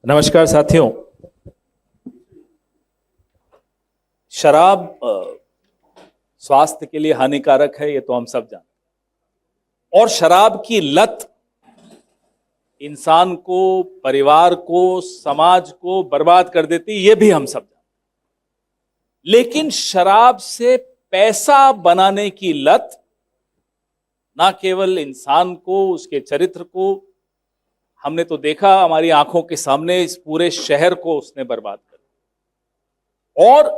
नमस्कार साथियों। शराब स्वास्थ्य के लिए हानिकारक है, ये तो हम सब जानते हैं। और शराब की लत इंसान को, परिवार को, समाज को बर्बाद कर देती है, ये भी हम सब जानते हैं। लेकिन शराब से पैसा बनाने की लत ना केवल इंसान को, उसके चरित्र को, हमने तो देखा हमारी आंखों के सामने, इस पूरे शहर को उसने बर्बाद कर दिया। और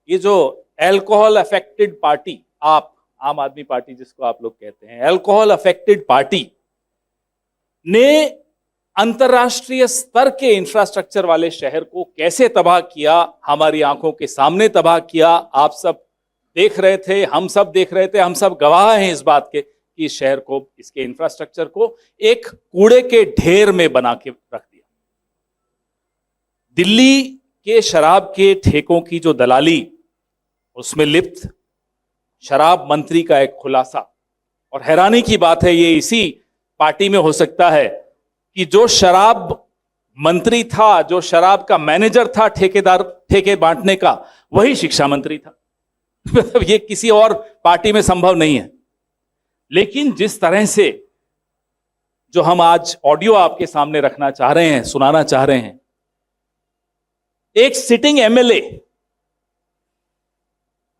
ये जो अल्कोहल अफेक्टेड पार्टी, आप आम आदमी पार्टी जिसको आप लोग कहते हैं, अल्कोहल अफेक्टेड पार्टी ने अंतरराष्ट्रीय स्तर के इंफ्रास्ट्रक्चर वाले शहर को कैसे तबाह किया, हमारी आंखों के सामने तबाह किया। आप सब देख रहे थे, हम सब देख रहे थे, हम सब गवाह हैं इस बात के कि इस शहर को, इसके इंफ्रास्ट्रक्चर को एक कूड़े के ढेर में बना के रख दिया। दिल्ली के शराब के ठेकों की जो दलाली, उसमें लिप्त शराब मंत्री का एक खुलासा। और हैरानी की बात है, ये इसी पार्टी में हो सकता है कि जो शराब मंत्री था, जो शराब का मैनेजर था ठेकेदार, ठेके बांटने का, वही शिक्षा मंत्री था। मतलब ये किसी और पार्टी में संभव नहीं है। लेकिन जिस तरह से जो हम आज ऑडियो आपके सामने रखना चाह रहे हैं, सुनाना चाह रहे हैं, एक सिटिंग एमएलए,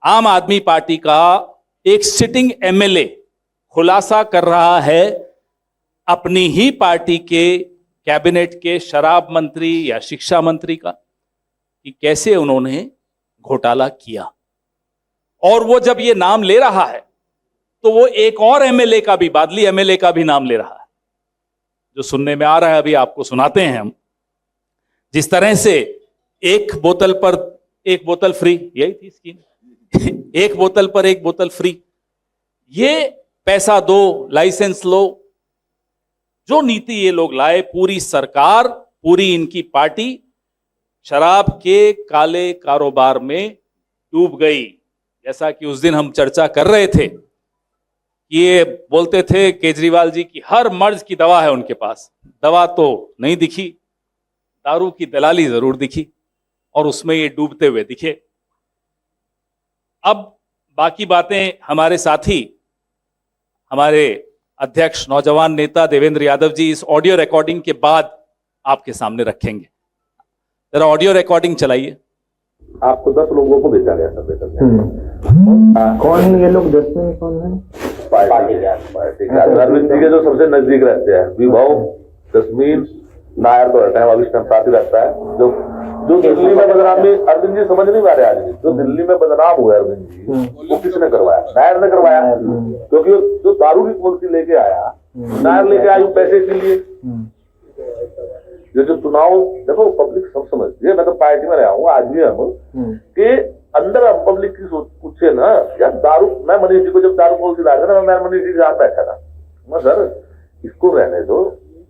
आम आदमी पार्टी का एक सिटिंग एमएलए खुलासा कर रहा है अपनी ही पार्टी के कैबिनेट के शराब मंत्री या शिक्षा मंत्री का, कि कैसे उन्होंने घोटाला किया। और वो जब ये नाम ले रहा है तो वो एक और एमएलए का भी, बादली एमएलए का भी नाम ले रहा है, जो सुनने में आ रहा है, अभी आपको सुनाते हैं हम। जिस तरह से एक बोतल पर एक बोतल फ्री, यही थी स्कीम, एक बोतल पर एक बोतल फ्री, ये पैसा दो, लाइसेंस लो, जो नीति ये लोग लाए, पूरी सरकार, पूरी इनकी पार्टी शराब के काले कारोबार में डूब गई। जैसा कि उस दिन हम चर्चा कर रहे थे, ये बोलते थे केजरीवाल जी की हर मर्ज की दवा है उनके पास। दवा तो नहीं दिखी, दारू की दलाली जरूर दिखी, और उसमें ये डूबते हुए दिखे। अब बाकी बातें हमारे साथी, हमारे अध्यक्ष नौजवान नेता देवेंद्र यादव जी इस ऑडियो रिकॉर्डिंग के बाद आपके सामने रखेंगे। जरा ऑडियो रिकॉर्डिंग चलाइए। आपको 10 लोगों को भेजा गया था वेतन में। कौन ये लोग? 10 में कौन है? पार्टी के अरविंद जी के जो सबसे नजदीक रहते हैं, विभव, जसमीन, नायर तो हर टाइम अभी साथ ही रहता है। जो दिल्ली में बदनामी, अरविंद जी समझ नहीं पा रहे आज भी, जो दिल्ली में बदनाम हुआ अरविंद जी, वो किसने करवाया? नायर ने करवाया। क्योंकि जो दारू की पॉलिसी लेके आया, नायर लेके आयु पैसे के लिए। ये जो चुनाव, देखो पब्लिक सब समझती है, मैं तो पार्टी में रहा हूँ आज भी, हम कि अंदर हम पब्लिक की सोच पूछे ना यार। दारू, मैं मनीष जी को जब दारू पॉलिसी लाया था, मैं मनीष जी के साथ बैठा था, मैं सर इसको रहने दो,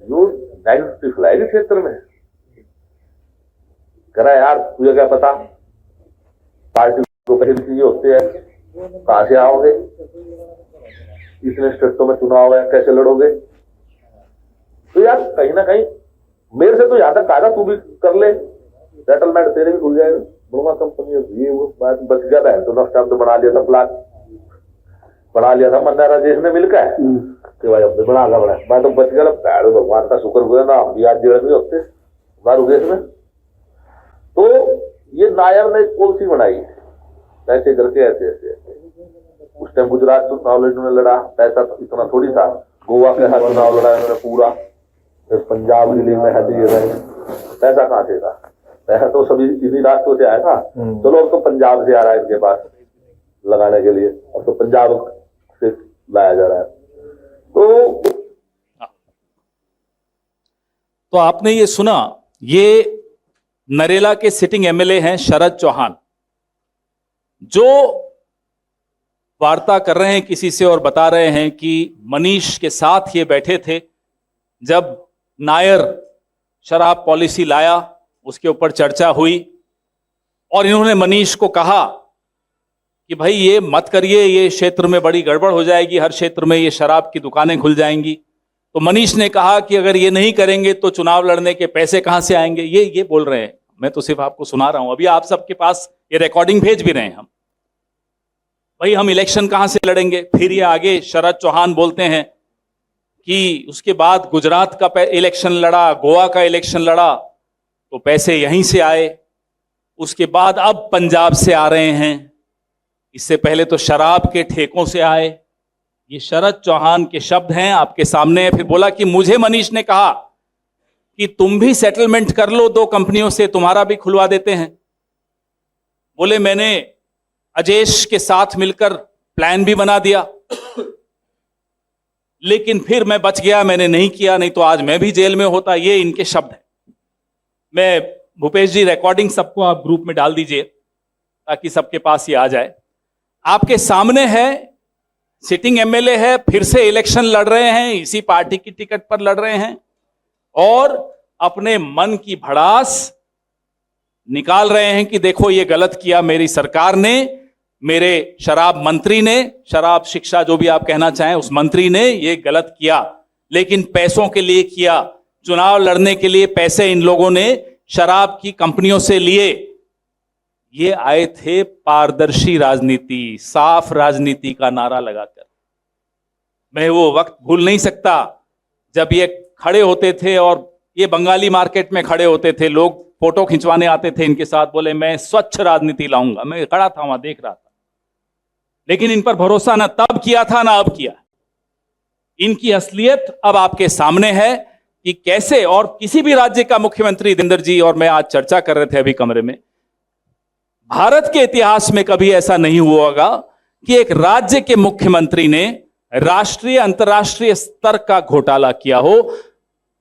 जो नेगेटिव फैलाएगी क्षेत्र में। करा यार, तुझे क्या पता पार्टी को पैसे चाहिए होते हैं, कहां से आओगे, इतने स्टेटों में चुनाव है, कैसे लड़ोगे? तो यार कहीं ना कहीं मेरे से तो यहां तक कहा, तू भी कर ले सेटलमेंट, तेरे भी खुल जाएगा। बड़ा कंपनी ये वो बात बच गया था, तो नक्शा तो बना लिया था, प्लान बना लिया था मन्ना राजेश ने मिलकर कि भाई अब बना ला, बड़ा मैं तो बच गया। भगवान का शुक्र हुआ ना, हम भी आज जेल में होते दारू केस में। तो ये नायर ने पॉलिसी बनाई, ऐसे करके ऐसे ऐसे। उस टाइम गुजरात चुनाव लड़ा, पैसा तो इतना थोड़ी था। गोवा के हर चुनाव लड़ा इन्होंने पूरा, फिर पंजाब दिल्ली में है, पैसा कहाँ से था? पैसा तो सभी इन्हीं रास्तों से आया था। चलो अब तो पंजाब से आ रहा है इनके पास लगाने के लिए, अब तो पंजाब से लाया जा रहा है। तो आपने ये सुना, ये नरेला के सिटिंग एमएलए हैं शरद चौहान, जो वार्ता कर रहे हैं किसी से और बता रहे हैं कि मनीष के साथ ये बैठे थे जब नायर शराब पॉलिसी लाया, उसके ऊपर चर्चा हुई, और इन्होंने मनीष को कहा कि भाई ये मत करिए, ये क्षेत्र में बड़ी गड़बड़ हो जाएगी, हर क्षेत्र में ये शराब की दुकानें खुल जाएंगी। तो मनीष ने कहा कि अगर ये नहीं करेंगे तो चुनाव लड़ने के पैसे कहां से आएंगे, ये बोल रहे हैं। मैं तो सिर्फ आपको सुना रहा हूं, अभी आप सबके पास ये रिकॉर्डिंग भेज भी रहे हैं हम। भाई हम इलेक्शन कहां से लड़ेंगे? फिर ये आगे शरद चौहान बोलते हैं कि उसके बाद गुजरात का इलेक्शन लड़ा, गोवा का इलेक्शन लड़ा, तो पैसे यहीं से आए। उसके बाद अब पंजाब से आ रहे हैं, इससे पहले तो शराब के ठेकों से आए। ये शरद चौहान के शब्द हैं, आपके सामने। फिर बोला कि मुझे मनीष ने कहा कि तुम भी सेटलमेंट कर लो 2 कंपनियों से, तुम्हारा भी खुलवा देते हैं। बोले मैंने अजेश के साथ मिलकर प्लान भी बना दिया, लेकिन फिर मैं बच गया, मैंने नहीं किया, नहीं तो आज मैं भी जेल में होता। ये इनके शब्द हैं। मैं भूपेश जी रिकॉर्डिंग सबको आप ग्रुप में डाल दीजिए ताकि सबके पास ये आ जाए। आपके सामने है, सिटिंग एमएलए है, फिर से इलेक्शन लड़ रहे हैं, इसी पार्टी की टिकट पर लड़ रहे हैं और अपने मन की भड़ास निकाल रहे हैं कि देखो ये गलत किया मेरी सरकार ने, मेरे शराब मंत्री ने, शराब शिक्षा जो भी आप कहना चाहें उस मंत्री ने ये गलत किया, लेकिन पैसों के लिए किया। चुनाव लड़ने के लिए पैसे इन लोगों ने शराब की कंपनियों से लिए। ये आए थे पारदर्शी राजनीति, साफ राजनीति का नारा लगाकर। मैं वो वक्त भूल नहीं सकता जब ये खड़े होते थे और ये बंगाली मार्केट में खड़े होते थे, लोग फोटो खिंचवाने आते थे इनके साथ, बोले मैं स्वच्छ राजनीति लाऊंगा। मैं खड़ा था वहां, देख रहा था, लेकिन इन पर भरोसा ना तब किया था ना अब किया। इनकी असलियत अब आपके सामने है कि कैसे, और किसी भी राज्य का मुख्यमंत्री, देवेंद्र जी और मैं आज चर्चा कर रहे थे अभी कमरे में, भारत के इतिहास में कभी ऐसा नहीं हुआ होगा कि एक राज्य के मुख्यमंत्री ने राष्ट्रीय अंतर्राष्ट्रीय स्तर का घोटाला किया हो।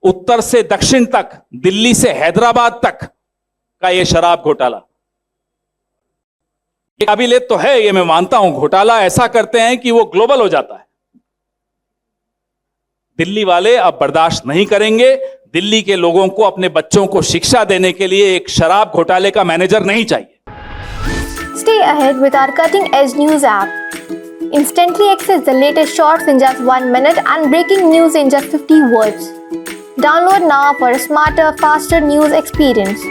उत्तर से दक्षिण तक, दिल्ली से हैदराबाद तक का यह शराब घोटाला। ये काबिलियत तो है, ये मैं मानता हूं। घोटाला ऐसा करते हैं कि वो ग्लोबल हो जाता है। दिल्ली वाले अब बर्दाश्त नहीं करेंगे। दिल्ली के लोगों को, अपने बच्चों को शिक्षा देने के लिए एक शराब घोटाले का मैनेजर नहीं चाहिए। Stay ahead with our cutting-edge news app. Instantly access the latest shorts in just 1 minute and breaking news in just 50 words. Download now for a smarter, faster news experience.